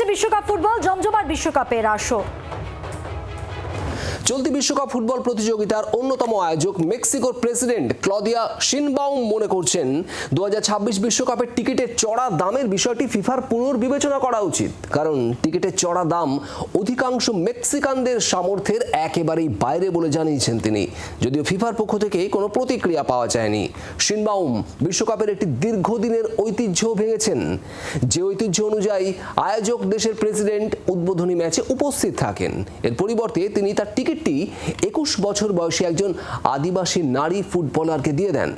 বিশ্বকাপ ফুটবল, জমজমাট বিশ্বকাপের আসর। চলতি বিশ্বকাপ ফুটবল প্রতিযোগিতার অন্যতম আয়োজক মেক্সিকোর প্রেসিডেন্ট ক্লদিয়া শিনবাউম মনে করছেন 2026 বিশ্বকাপের টিকিটের চড়া দামের বিষয়টি ফিফার পুনর্বিবেচনা করা উচিত। কারণ টিকিটের চড়া দাম অধিকাংশ মেক্সিকানদের সামর্থ্যের একেবারেই বাইরে বলে জানিয়েছেন তিনি, যদিও ফিফার পক্ষ থেকে কোনো প্রতিক্রিয়া পাওয়া যায়নি। শিনবাউম বিশ্বকাপের একটি দীর্ঘদিনের ঐতিহ্য ভেঙেছেন, যে ঐতিহ্য অনুযায়ী আয়োজক দেশের প্রেসিডেন্ট উদ্বোধনী ম্যাচে উপস্থিত থাকেন। এর পরিবর্তে তিনি তার টিকিটটি 21 বছর বয়সী একজন আদিবাসী নারী ফুটবলারকে দিয়ে দেন,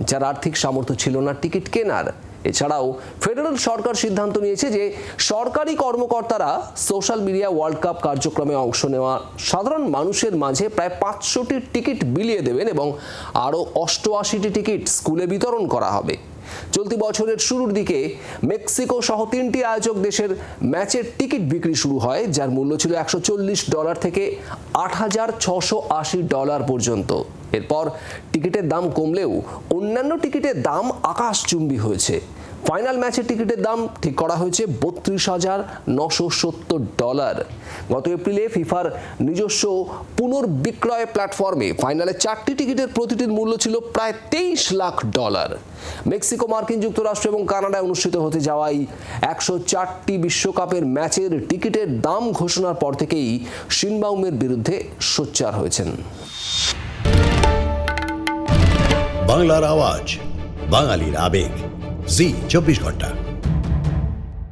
যার আর্থিক সামর্থ্য ছিল না টিকিট কেনার। এছাড়াও ফেডারেল সরকার সিদ্ধান্ত নিয়েছে যে সরকারি কর্মকর্তারা সোশ্যাল মিডিয়া ওয়ার্ল্ড কাপ কার্যক্রমে অংশ নেওয়া সাধারণ মানুষের মাঝে প্রায় 500টি টিকিট বিলিয়ে দেবেন এবং আরও 88টি টিকিট স্কুলে বিতরণ করা হবে। চলতি বছরের শুরুর দিকে মেক্সিকো সহ 3টি আয়োজক দেশের ম্যাচের টিকিট বিক্রি শুরু হয়, যার মূল্য ছিল $140 থেকে $8,680 পর্যন্ত। এরপর টিকিটের দাম কমলেও অন্যান্য টিকিটের দাম আকাশচুম্বী হয়েছে। ফাইনাল ম্যাচের টিকিটের দাম ঠিক করা হয়েছে $32,970। গত এপ্রিলে ফিফার নিজস্ব পুনর্বিক্রয় প্ল্যাটফর্মে ফাইনালে 4টি টিকিটের প্রতিটির মূল্য ছিল প্রায় $23 লাখ। মেক্সিকো, মার্কিন যুক্তরাষ্ট্র এবং কানাডায় অনুষ্ঠিত হতে যাওয়াই 104টি বিশ্বকাপের ম্যাচের টিকিটের দাম ঘোষণার পর থেকেই শিনবাউমের বিরুদ্ধে সোচ্চার হয়েছেন। বাংলার আওয়াজ, বাঙালির আবেগ, জি 24 ঘন্টা।